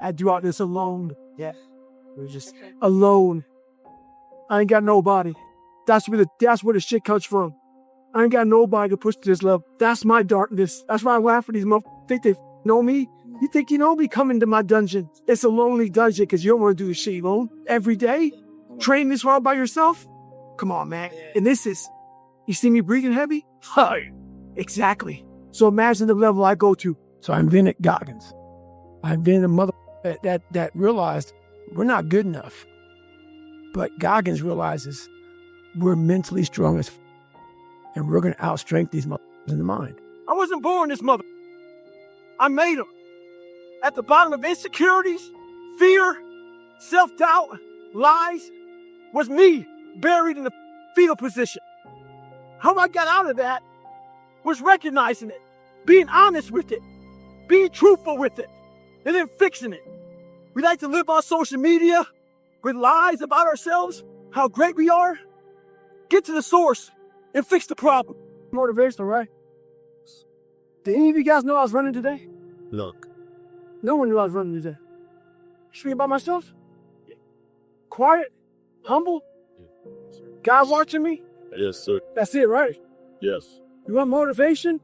I do all this alone. Yeah. We're just alone. I ain't got nobody. That's where the shit comes from. I ain't got nobody to push to this level. That's my darkness. That's why I laugh at these motherfuckers. Think they know me? You think you know me? Come into my dungeon. It's a lonely dungeon because you don't want to do this shit alone every day. Train this hard by yourself? Come on, man. And this is, you see me breathing heavy? Hi. Exactly. So imagine the level I go to. So I invented Goggins. I invented a mother that realized we're not good enough. But Goggins realizes we're mentally strong as and we're going to outstrength these motherfuckers in the mind. I wasn't born this mother. I made them. At the bottom of insecurities, fear, self-doubt, lies, was me buried in the fetal position. How I got out of that was recognizing it, being honest with it, being truthful with it, and then fixing it. We like to live on social media with lies about ourselves, how great we are. Get to the source and fix the problem. Motivational, right? Did any of you guys know I was running today? Look. No one knew I was running today. Just me by myself? Quiet? Humble? God watching me? Yes, sir. That's it, right? Yes. You want motivation?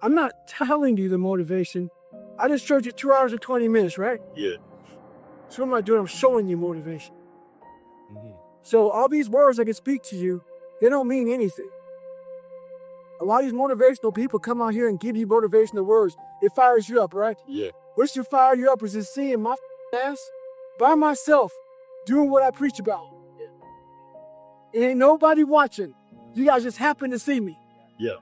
I'm not telling you the motivation. I just showed you 2 hours and 20 minutes, right? Yeah. So what am I doing? I'm showing you motivation. So all these words I can speak to you, they don't mean anything. A lot of these motivational people come out here and give you motivational words. It fires you up, right? Yeah. What's to fire you up is just seeing my ass by myself doing what I preach about. Ain't nobody watching. You guys just happen to see me. Yeah.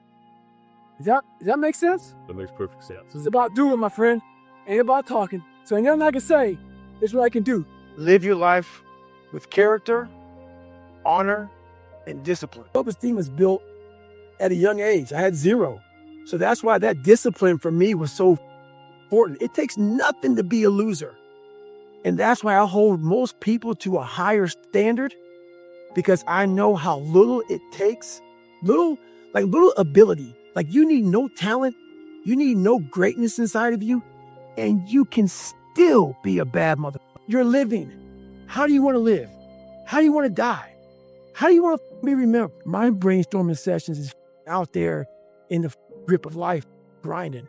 Does that make sense? That makes perfect sense. It's about doing, my friend. Ain't about talking. So ain't nothing I can say. It's what I can do. Live your life with character, honor, and discipline. Self-esteem was built at a young age. I had 0. So that's why that discipline for me was so important. It takes nothing to be a loser. And that's why I hold most people to a higher standard, because I know how little it takes, little ability. Like you need no talent, you need no greatness inside of you, and you can still be a bad mother. You're living. How do you want to live? How do you want to die? How do you want to be remembered? My brainstorming sessions is out there in the grip of life, grinding.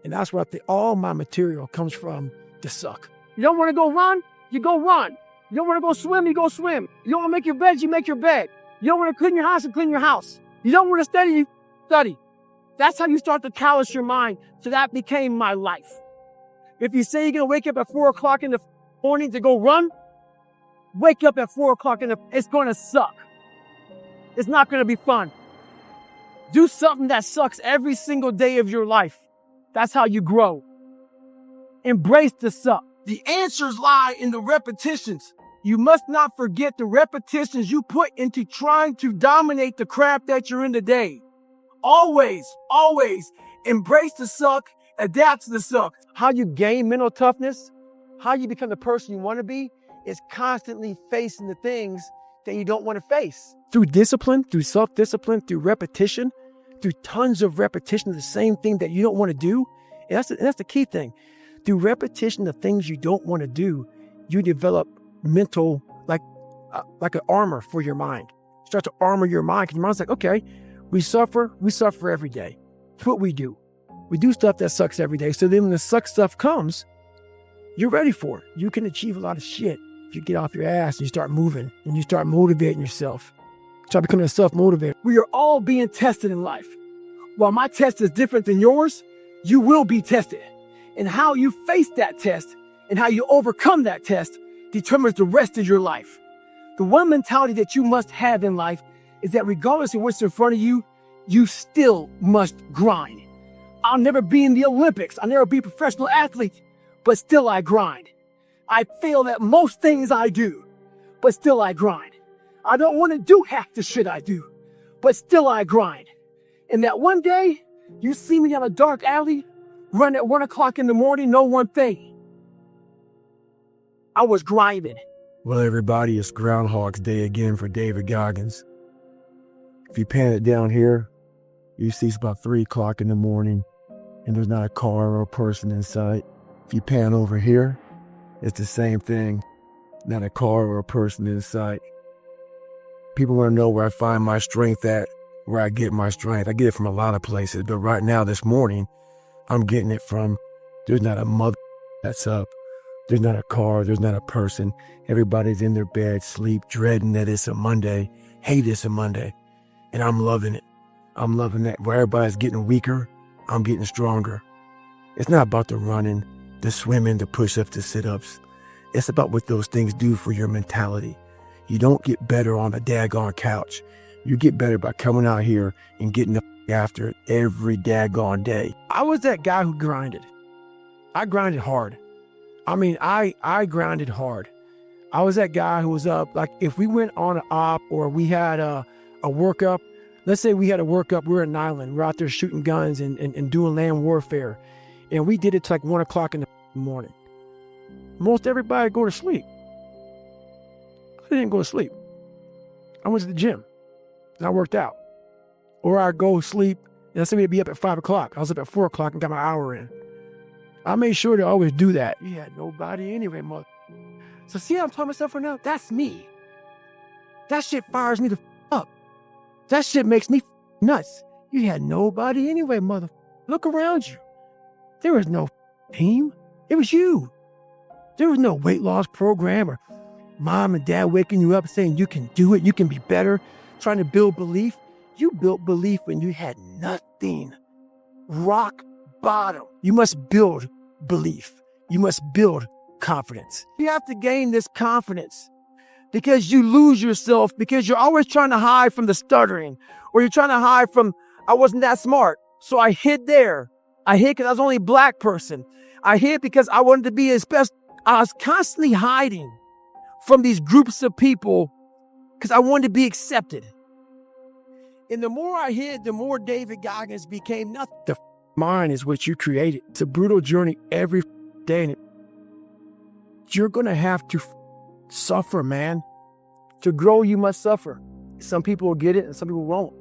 And that's where I think all my material comes from, the suck. You don't want to go run? You go run. You don't want to go swim? You go swim. You don't want to make your bed? You make your bed. You don't want to clean your house? You clean your house. You don't want to study? You study. That's how you start to callous your mind. So that became my life. If you say you're going to wake up at 4 o'clock in the morning to go run, wake up at 4 o'clock it's going to suck. It's not going to be fun. Do something that sucks every single day of your life. That's how you grow. Embrace the suck. The answers lie in the repetitions. You must not forget the repetitions you put into trying to dominate the crap that you're in today. Always, always embrace the suck, adapt to the suck. How you gain mental toughness, how you become the person you want to be, is constantly facing the things that you don't want to face. Through discipline, through self-discipline, through repetition, through tons of repetition of the same thing that you don't want to do. And that's the key thing. Through repetition of things you don't want to do, you develop mental, like an armor for your mind. Start to armor your mind, because your mind's like, okay, we suffer every day. It's what we do. We do stuff that sucks every day. So then when the suck stuff comes, you're ready for it. You can achieve a lot of shit if you get off your ass and you start moving and you start motivating yourself. Start becoming a self-motivator. We are all being tested in life. While my test is different than yours, you will be tested. And how you face that test and how you overcome that test determines the rest of your life. The one mentality that you must have in life is that regardless of what's in front of you, you still must grind. I'll never be in the Olympics. I'll never be a professional athlete, but still I grind. I fail at most things I do, but still I grind. I don't want to do half the shit I do, but still I grind. And that one day, you see me on a dark alley, run at 1 o'clock in the morning, know one thing. I was grinding. Well, everybody, it's Groundhog's Day again for David Goggins. If you pan it down here, you see it's about 3 o'clock in the morning, and there's not a car or a person in sight. If you pan over here, It's the same thing, not a car or a person in sight. People want to know where I find my strength at, where I get my strength. I get it from a lot of places, but right now, this morning, I'm getting it from, there's not a mother that's up. There's not a car, there's not a person. Everybody's in their bed, sleep, dreading that it's a Monday, hate it's a Monday. And I'm loving it. I'm loving that. Where everybody's getting weaker, I'm getting stronger. It's not about the running, the swimming, the push-ups, the sit-ups. It's about what those things do for your mentality. You don't get better on a daggone couch. You get better by coming out here and getting up after it every daggone day. I was that guy who grinded. I grinded hard. I mean, I grinded hard. I was that guy who was up, like if we went on an op or we had a workup, let's say we had a workup, we're in an island, we're out there shooting guns and doing land warfare. And we did it till like 1 o'clock in the morning. Most everybody go to sleep. I didn't go to sleep. I went to the gym and I worked out. Or I go sleep and somebody would be up at 5 o'clock. I was up at 4 o'clock and got my hour in. I made sure to always do that. You had nobody anyway, mother. So see how I'm telling myself right now? That's me. That shit fires me the up. That shit makes me nuts. You had nobody anyway, mother. Look around you. There was no team. It was you. There was no weight loss program or mom and dad waking you up saying you can do it, you can be better, trying to build belief. You built belief when you had nothing. Rock bottom. You must build belief. You must build confidence. You have to gain this confidence because you lose yourself because you're always trying to hide from the stuttering or you're trying to hide from, I wasn't that smart. So I hid there. I hid because I was only a black person. I hid because I wanted to be as best. I was constantly hiding from these groups of people because I wanted to be accepted. And the more I hid, the more David Goggins became nothing. The mind is what you created. It's a brutal journey every day. And you're going to have to suffer, man. To grow, you must suffer. Some people will get it and some people won't.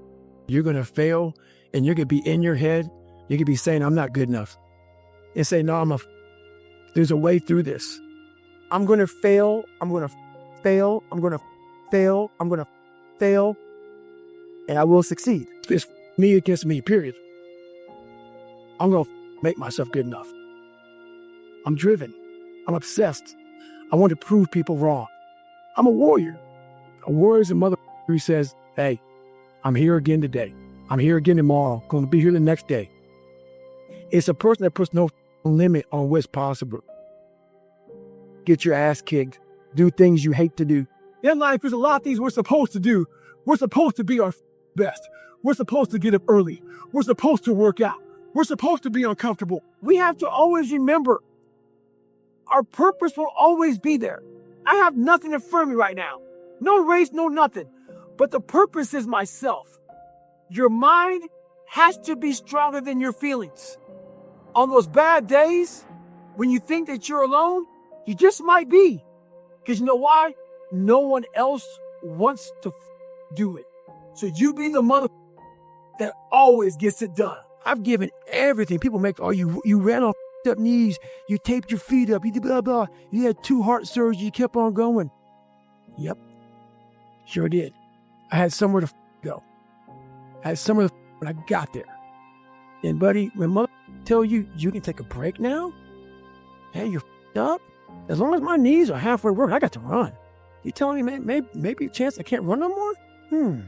You're going to fail and you're going to be in your head. You could be saying, I'm not good enough. And say, no, there's a way through this. I'm going to fail. I'm going to fail. I'm going to fail. I'm going to fail. And I will succeed. It's me against me, period. I'm going to make myself good enough. I'm driven. I'm obsessed. I want to prove people wrong. I'm a warrior. A warrior is a mother who says, hey, I'm here again today. I'm here again tomorrow. Going to be here the next day. It's a person that puts no limit on what's possible. Get your ass kicked. Do things you hate to do. In life, there's a lot of things we're supposed to do. We're supposed to be our best. We're supposed to get up early. We're supposed to work out. We're supposed to be uncomfortable. We have to always remember our purpose will always be there. I have nothing in front of me right now. No race, no nothing. But the purpose is myself. Your mind has to be stronger than your feelings. On those bad days, when you think that you're alone, you just might be. Because you know why? No one else wants to do it. So you be the mother that always gets it done. I've given everything. People make, oh, you ran off up knees, you taped your feet up, you did blah, blah. You had 2 heart surgeries, you kept on going. Yep, sure did. I had somewhere to go. I had somewhere to when I got there. And buddy, when mother tell you, you can take a break now? Hey, you're up? As long as my knees are halfway working, I got to run. You telling me maybe a chance I can't run no more?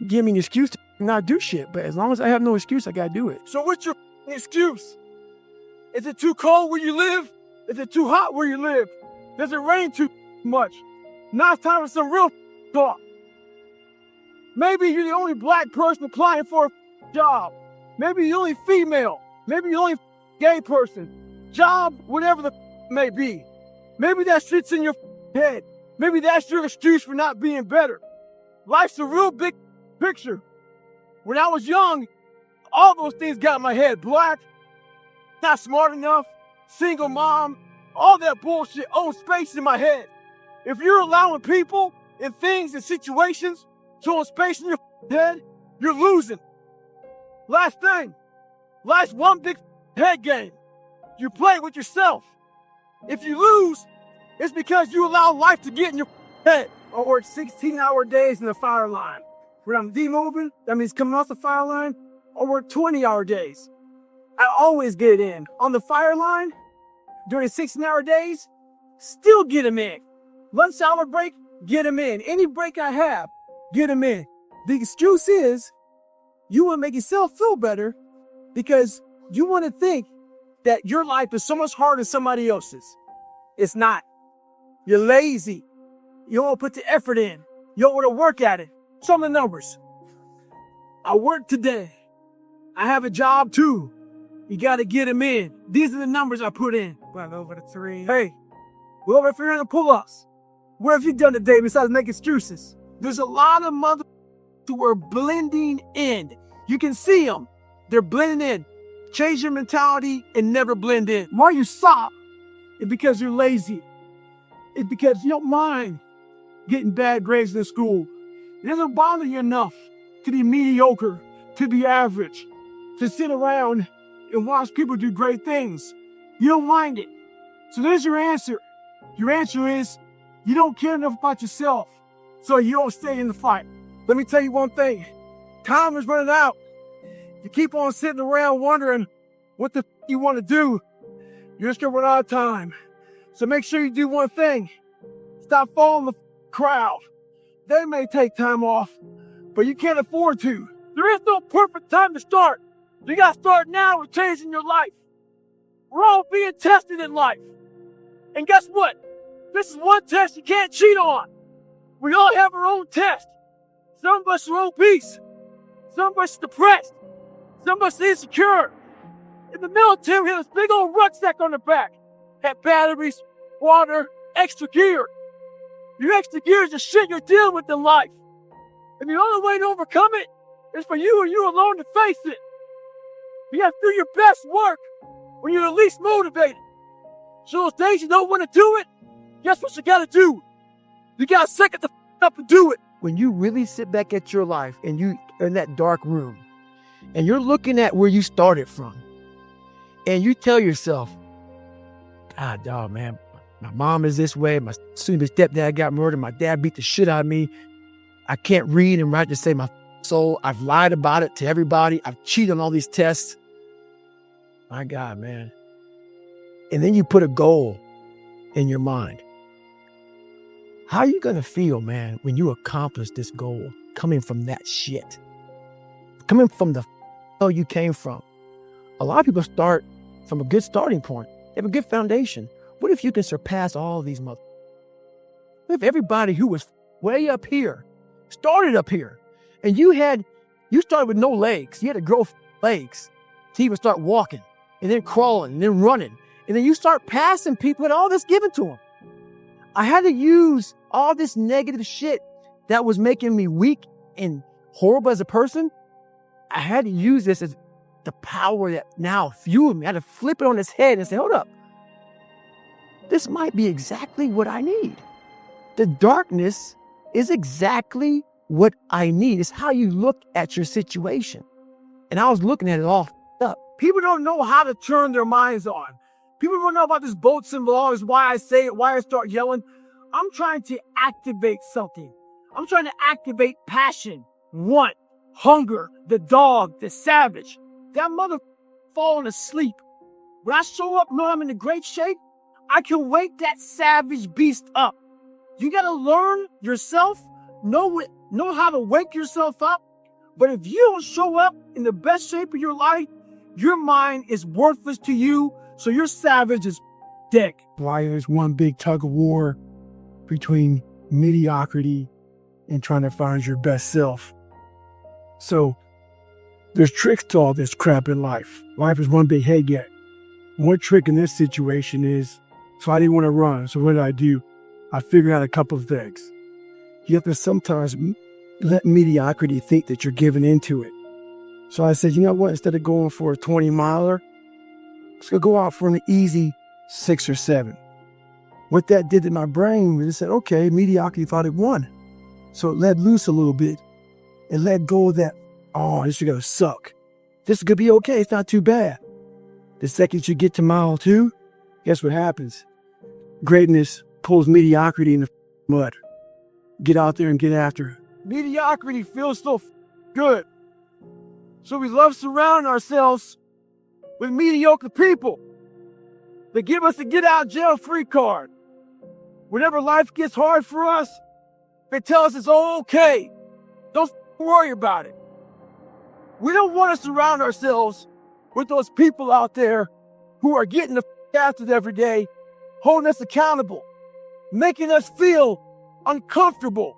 Give me an excuse to not do shit, but as long as I have no excuse, I gotta do it. So what's your excuse? Is it too cold where you live? Is it too hot where you live? Does it rain too much? Now it's time for some real talk. Maybe you're the only black person applying for a job. Maybe you're the only female. Maybe you're the only gay person. Job, whatever the may be. Maybe that shit's in your head. Maybe that's your excuse for not being better. Life's a real big picture. When I was young, all those things got in my head. Black, not smart enough, single mom, all that bullshit owns space in my head. If you're allowing people and things and situations to own space in your head, you're losing. Last thing, life's one big head game. You play with yourself. If you lose, it's because you allow life to get in your head. I work 16-hour days in the fire line. When I'm demoving, that means coming off the fire line, I work 20-hour days. I always get it in. On the fire line, during 16-hour days, still get them in. Lunch hour break, get them in. Any break I have, get them in. The excuse is, you want to make yourself feel better because you want to think that your life is so much harder than somebody else's. It's not. You're lazy. You don't want to put the effort in. You don't want to work at it. Show me the numbers. I work today. I have a job too. You got to get them in. These are the numbers I put in. Well, over the 3. Hey, we're over 300 pull-ups. What have you done today besides make excuses? There's a lot of mother who are blending in. You can see them. They're blending in. Change your mentality and never blend in. Why you stop? It's because you're lazy. It's because you don't mind getting bad grades in school. It doesn't bother you enough to be mediocre, to be average, to sit around and watch people do great things. You don't mind it. So there's your answer. Your answer is you don't care enough about yourself, so you don't stay in the fight. Let me tell you one thing. Time is running out. You keep on sitting around wondering what the you want to do, you're just going to run out of time. So make sure you do one thing. Stop following the crowd. They may take time off, but you can't afford to. There is no perfect time to start. You got to start now with changing your life. We're all being tested in life. And guess what? This is one test you can't cheat on. We all have our own test. Some of us are obese. Some of us are depressed. Some of us are insecure. In the military, we had this big old rucksack on the back. Had batteries, water, extra gear. Your extra gear is the shit you're dealing with in life. And the only way to overcome it is for you and you alone to face it. You have to do your best work when you're the least motivated. So those days you don't want to do it, guess what you got to do? You got to suck it the up and do it. When you really sit back at your life and you are in that dark room and you're looking at where you started from and you tell yourself, God, dog, man, my mom is this way. My stepdad got murdered. My dad beat the shit out of me. I can't read and write to save my soul. I've lied about it to everybody. I've cheated on all these tests. My God, man. And then you put a goal in your mind. How are you going to feel, man, when you accomplish this goal coming from that shit? Coming from the hell you came from. A lot of people start from a good starting point. They have a good foundation. What if you can surpass all these mother? What if everybody who was way up here started up here and you started with no legs. You had to grow legs to even start walking and then crawling and then running. And then you start passing people and all this given to them. I had to use all this negative shit that was making me weak and horrible as a person. I had to use this as the power that now fueled me. I had to flip it on its head and say, hold up. This might be exactly what I need. The darkness is exactly what I need. It's how you look at your situation. And I was looking at it all up. People don't know how to turn their minds on. People don't know about this boat symbol, always why I say it, why I start yelling. I'm trying to activate something. I'm trying to activate passion, want, hunger, the dog, the savage. That mother falling asleep. When I show up, know I'm in a great shape, I can wake that savage beast up. You got to learn yourself, know how to wake yourself up. But if you don't show up in the best shape of your life, your mind is worthless to you. So your savage is dead. Why there's one big tug of war between mediocrity and trying to find your best self. So there's tricks to all this crap in life. Life is one big head get. One trick in this situation is, so I didn't want to run. So what did I do? I figured out a couple of things. You have to sometimes let mediocrity think that you're giving into it. So I said, you know what? Instead of going for a 20 miler, let's go out for an easy 6 or 7. What that did to my brain was it said, okay, mediocrity thought it won. So it let loose a little bit and let go of that, oh, this is going to suck. This is going to be okay. It's not too bad. The second you get to mile 2, guess what happens? Greatness pulls mediocrity in the mud. Get out there and get after it. Mediocrity feels so good. So we love surrounding ourselves with mediocre people. They give us a get out jail free card. Whenever life gets hard for us, they tell us it's all okay. Don't worry about it. We don't want to surround ourselves with those people out there who are getting the after it every day, holding us accountable, making us feel uncomfortable.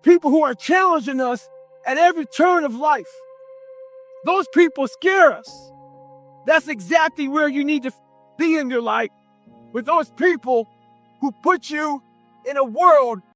People who are challenging us at every turn of life. Those people scare us. That's exactly where you need to be in your life, with those people who put you in a world